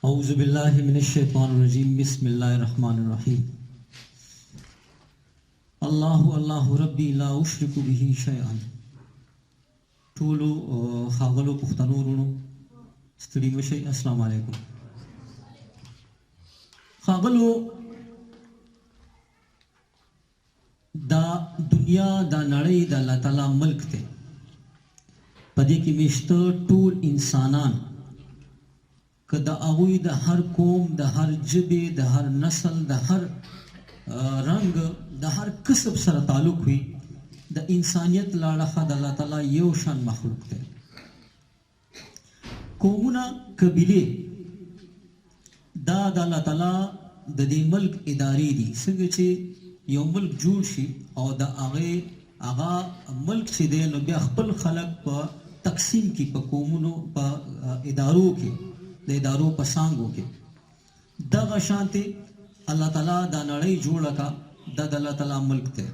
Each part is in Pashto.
أعوذ بالله من الشيطان الرجيم بسم الله الرحمن الرحيم الله ربي لا أشرك به شيئا ټولو ښاغلو پښتنو وروڼو ستړي مشئ. السلام علیکم. ښاغلو، دا دنیا دا نړۍ د الله تعالی ملک دی. په دې کې میشته ټول انسانان، که د هغوی د هر قوم، د هر ژبې، د هر نسل، د هر رنګ، د هر کسب سره تعلق وي، د انسانیت له اړخه د الله تعالی یو شان مخلوق دی. قومونه، قبیلې دا د الله تعالی د دې ملک ادارې دي. څنګه چې یو ملک جوړ شي او د هغه ملک چې دی نو بیا خپل خلک په تقسیم کې، په قومونو، په ادارو کې، د ادارو په څانګو کې، دغه شانتې الله تعالی دا نړۍ جوړه کړه. دا د الله تعالی ملک دی.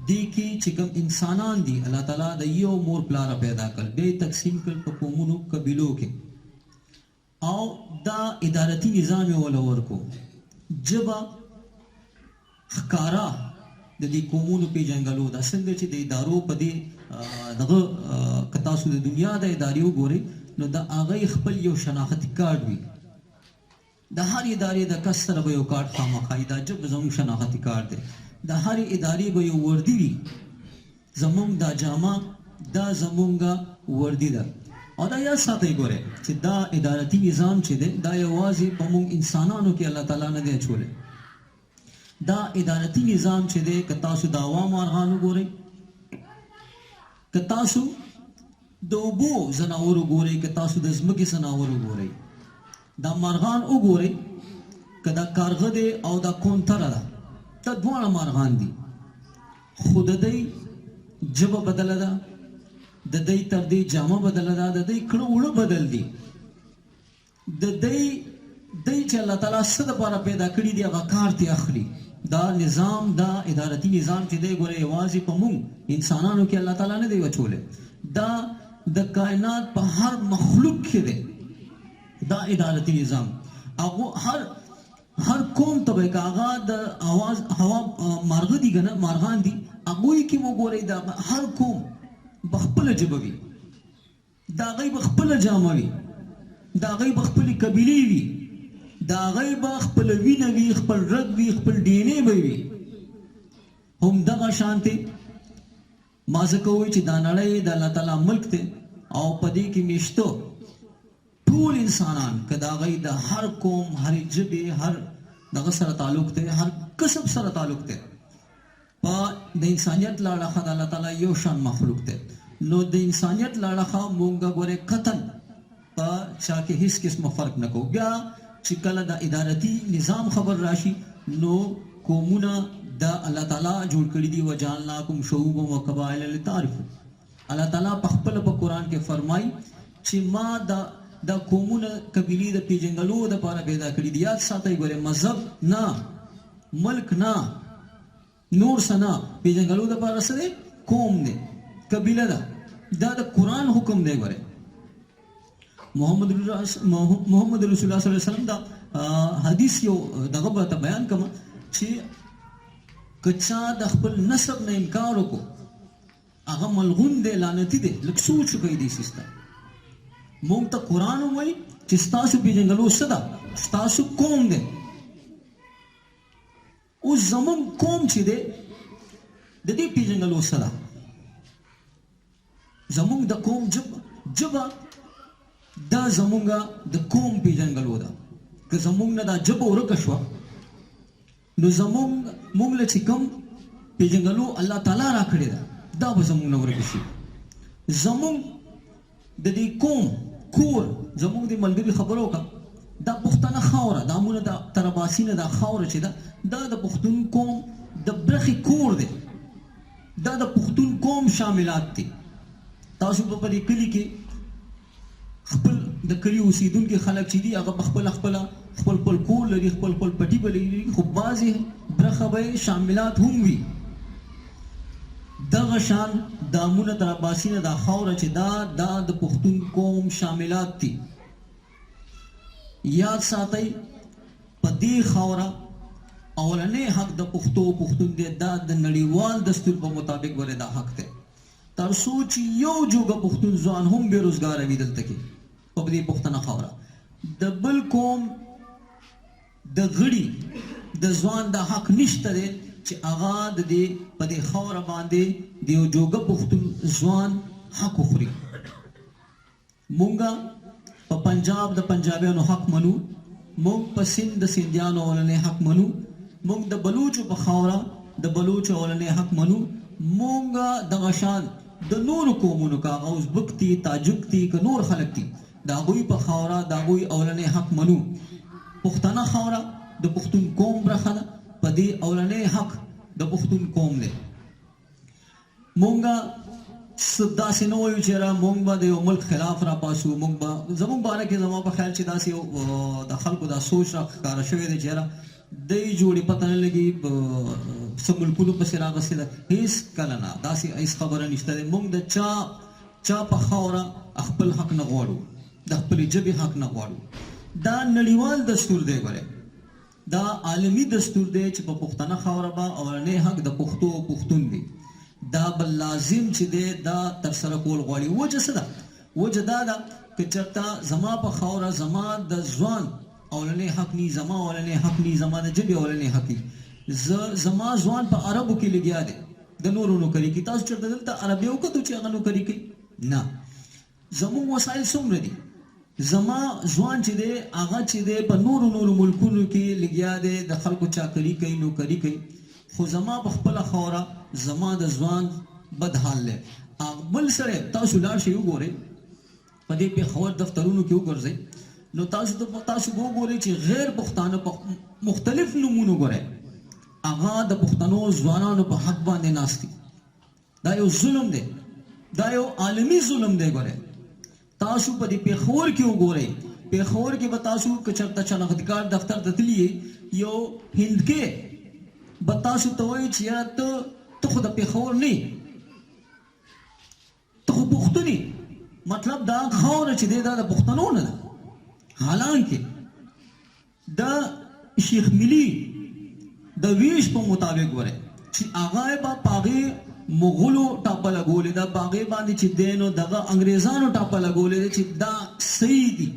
دې کې چې کوم انسانان دي الله تعالی د یو مور پلاره پیدا کړل، بیا تقسیم کړل په قومونو، قبیلو کې، او دا ادارتي نظام یې وله ورکو. ژبه ښکارا د دې قومونو پیژنګلو ده. څنګه چې د ادارو په دې دغه که تاسو د دنیا د ادارې وګورئ نو د هغې خپل یو شناختي کارډ وي. د هر ادارې د کس سره به یو کارډ خامخا وي. دا ژبه زموږ شناختي کارډ دی. د هرې ادارې به یو وردي وي. زموږ دا جامه دا زموږ وردي ده. او دا یاد ساتئ ګورئ چې دا ادارتي نظام چې دی دا یوازې په موږ انسانانو کې الله تعالی نه دی اچولی. دا ادارتي نظام چې دی که تاسو د عوام مارغان وګورئ، که تاسو د اوبو ځناور وګورئ، که تاسو د ځمکې ځناور وګورئ، دا مارغان وګورئ، که دا کارغه دی او دا کونتره ده، دا دواړه مارغان دي، خو د دوی ژبه بدله ده، د دوی تر دې جامه بدله ده، د دوی کړه وړه بدل دي. د دوی چې الله تعالی څه دپاره پیدا کړي دي هغه کار ترې اخلي. دا نظام، دا ادارتي نظام چې دی ګوره یوازې په موږ انسانانو کې الله تعالی نه دی اچولی. دا د کائنات په هر مخلوق کې دی دا ادارتي نظام. هر قوم ته به که هغه د هوا مارغه دي که نه، مارغان دي، هغوی کې وګورئ دا هر قوم به خپله ژبه وي، د هغوی به خپله جامه وي، د هغوی به خپلې قبیلې وي، د هغوی به خپله وینه وي، خپل رګ وي، خپل ډینې به وي. همدغه شانتې ما ځکه ووایي چې دا نړۍ د الله تعالی ملک دی او په دې کې میشته ټول انسانان، که د هغوی د هر قوم، هرې ژبې، هر دغه سره تعلق دی، هر کسب سره تعلق دی، په د انسانیت له اړخه د الله تعالی یو شان مخلوق دی. نو د انسانیت له اړخه مونږ ګورې قطعا په چا کې هیڅ قسمه فرق نه کوو. بیا چې کله د ادارتي نظام خبر راشي نو قومونه د الله تعالی جوړ کړي دي. وجعلناکم شعوبا وقبائل لتعارفوا. الله تعالی په خپل په قرآن کې فرمایي چې ما د قومونه، قبیلې د پیژنګلو دپاره پیدا کړي دي. یاد ساتئ ګورئ، مذهب نه، ملک نه، نور څه نه، پیژنګلو دپاره څه دی؟ قوم دی، قبیله ده. دا د قرآن حکم دی. ګورئ محمد رسول الله صلی الله علیه وسلم دا حدیث یو دغه به ته بیان کوم چې که چا د خپل نسب نه انکار وکړو هغه ملغون دی، لعنتي دی. لږ سوچ وکړئ دې سیز ته. مونږ ته قرآن ووایي چې ستاسو پیژنګلو څه ده؟ ستاسو قوم دی. اوس زموږ قوم چې دی د دې پیژنګلو څه ده؟ زموږ د قوم ژبه دا زموږ د قوم پیژنګلو ده. که زموږ نه دا ژبه ورکه شوه نو مونږ له چې کوم پیژنګلو الله تعالی راکړې ده دا به زموږ نه ورکه شي. زموږ د دې قوم کور، زموږ د ملګري خبرو وکړه، دا پښتنه خاوره، دا مونه د ترباسي نه دا خاوره چې ده دا د پښتون قوم د برخې کور دی. دا د پښتون قوم شاملات دي. تاسو په دې کلي کې خپل د کلي اوسېدونکي خلک چې دي هغه په خپل کور لري، خپل پټي به لري، خو بعضې برخه به شاملات هم وي. دغه شان دامونه تر عباسی نه دا خاوره چې دا د پښتون قوم شاملات دي. یاد ساتئ په دې خاوره اولنې حق د پښتو پښتون دی دا د نړیوال دستور په مطابق ولې دا حق دی تر څو چې یو جوګه پښتون ځوان هم بې روزګاره وي دلته کې په دې پښتنه خاوره د بل قوم د غړي د ځوان د حق نشته دی چې هغه د دې په دې خاوره باندې د یو جوګه پښتون ځوان حق وخوري. مونږ په پنجاب د پنجابیانو حق منو، مونږ په سند د سندیانو اولنې حق منو، مونږ د بلوچو په خاوره د بلوچو اولنې حق منو، مونږ دغه شان د نورو قومونو کا ازبک دي تاجک دي که نور خلک دي د هغوی په خاوره د هغوی اولنې حق منو. پښتنه خاوره د پښتون قوم برخه ده، په دې اولنې حق د پښتون قوم دی. مونږ داسې نه وایو چې را مونږ به د یو ملک خلاف را پاسو، مونږ به زمونږ باره کې زما په خیال چې داسې د خلکو دا سوچ را ښکاره شوی دی چې را دی جوړې پته نه لګي څه ملکونو پسې راغستې ده. هېڅ کله نه داسې هېڅ خبره نشته دی. مونږ د چا په خاوره خپل حق نه غواړو، د خپلې ژبې حق نه غواړو. دا نړیوال دستور دی، ګورئ دا عالمي دستور دی چې په پښتنه خاوره به اولنی حق د پښتو او پښتون دی. دا بل لازم چې دی دا ترسره کول غواړي. وجه څه ده؟ وجه دا ده که چېرته زما په خاوره زما د ځوان اولنی حق ني، زما اولنی حق ني، زما د ژبې اولنی حق ني، زما ځوان په عربو کې لګیا دی د نورو نوکري کوي. تاسو چېرته دلته عربي وکتو چې هغه نوکري کوي؟ نه. زموږ وسایل څومره دي؟ زما ځوان چې دی هغه چې دی په نورو ملکونو کې لګیا دی د خلکو چاکري کوي، نوکري کوي، خو زما په خپله خاوره زما د ځوان بد حال دی. بل سړی تاسو لاړ شئ وګورئ په دې پېښور دفترونو کې وګرځئ نو تاسو به وګورئ چې غیر پښتانه په مختلف نومونو ګورئ هغه د پښتنو ځوانانو په حق باندې ناست دي. دا یو ظلم دی، دا یو عالمي ظلم دی. ګورئ تاسو په دې پېښور کې وګورئ، پېښور کې به تاسو که چېرته شناختګار دفتر ته تللي یو هندکې به تاسو ته وایي چې یاره ته خو د پېښور نه یې، ته خو پښتون یې. مطلب دا خاوره چې دی دا د پښتنو نه ده. حالانکه د شیخ ملي د ویش په مطابق ګورئ چې هغه به په هغې مغولو ټاپه لګولې ده، په هغې باندې چې دی نو دغه انګریزانو ټاپه لګولې ده چې دا صحیح دي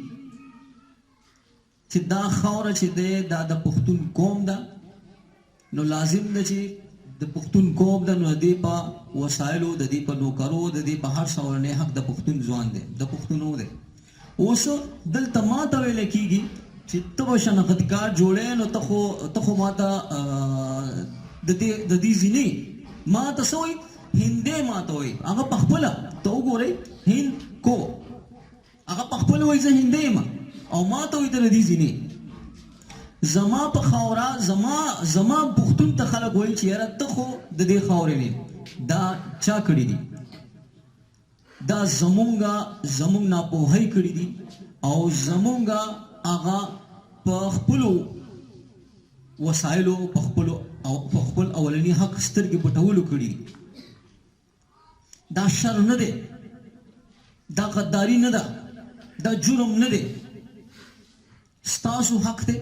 چې دا خاوره چې دی دا د پښتون قوم ده. نو لازم ده چې د پښتون قوم ده نو د دې په وسایلو، د دې په نوکرو، د دې په هر څه اولنی حق د پښتون ځوان دی، د پښتونو دی. اوس دلته ما ته ویلی کېږي چې ته به شناختګار جوړی نو ته خو ما ته د دې ځینې ما ته څه وایي هندی ما ته وایي، هغه په خپله ته وګورئ هند کو هغه په خپله وایي زه هندی یم او ما ته وایي ته د دې ځینې. زما په خاوره زما پښتون ته خلک وایي چې یاره ته خو د دې خاورې نه. دا چا کړي دي؟ دا زمونږ ناپوهۍ کړي دي او زمونږ هغه په خپلو وسایلو په خپل اولني حق سترګې پټولو کړي دي. دا شر نه دی، دا غداري نه ده، دا جرم نه دی. ستاسو حق دی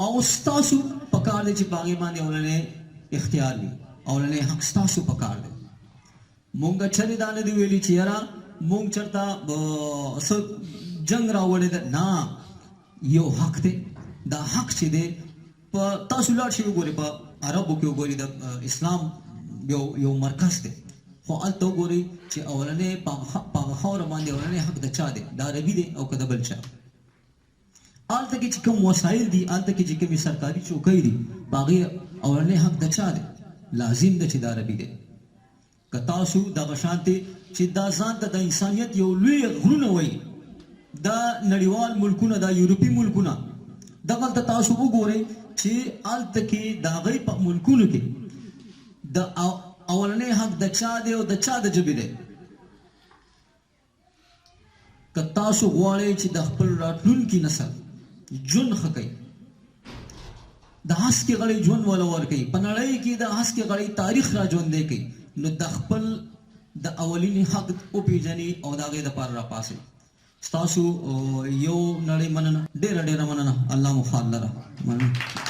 او ستاسو پکار دی چې په هغې باندې اولنی اختیار وي، اولنی حق ستاسو پکار دی. مونږ چرې دا نه دي ویلي چې یاره مونږ چېرته څه جنګ راوړی ده، نه. یو حق دی، دا حق چې دی په تاسو لاړ شئ وګورئ په عربو کې وګورئ د اسلام یو مرکز دی، خو هلته وګورئ چې اولنی په هغه خاوره باندې اولنی حق د چا دی؟ د عربي دی او که د بل چا. هلته کې چې کوم وسایل دي، هلته کې چې کومې سرکاري چوکۍ دي، په هغې اولنی حق د چا دی؟ لازم ده چې د عربي دی. که تاسو دغه شانتې چې دا ځان ته د انسانیت یو لوی غرونه وایي، دا نړیوال ملکونه، دا یورپي ملکونه، دغلته تاسو وګورئ چې هلته کې د هغوی په ملکونو کې د اولنی حق د چا دی او د چا د ژبې دی. که تاسو غواړئ چې د خپل راتلونکي نسل ژوند ښه کوئ، د هسکې غړۍ ژوند وله ورکوي، په نړۍ کې د هسکې غړۍ تاریخ را ژوندی کوي، نو د خپل د اولینی حق وپېژنئ او د هغې دپاره راپاڅئ ستاسو یو نړۍ مننه ډېره ډېره مننه الله مو فال لره مننه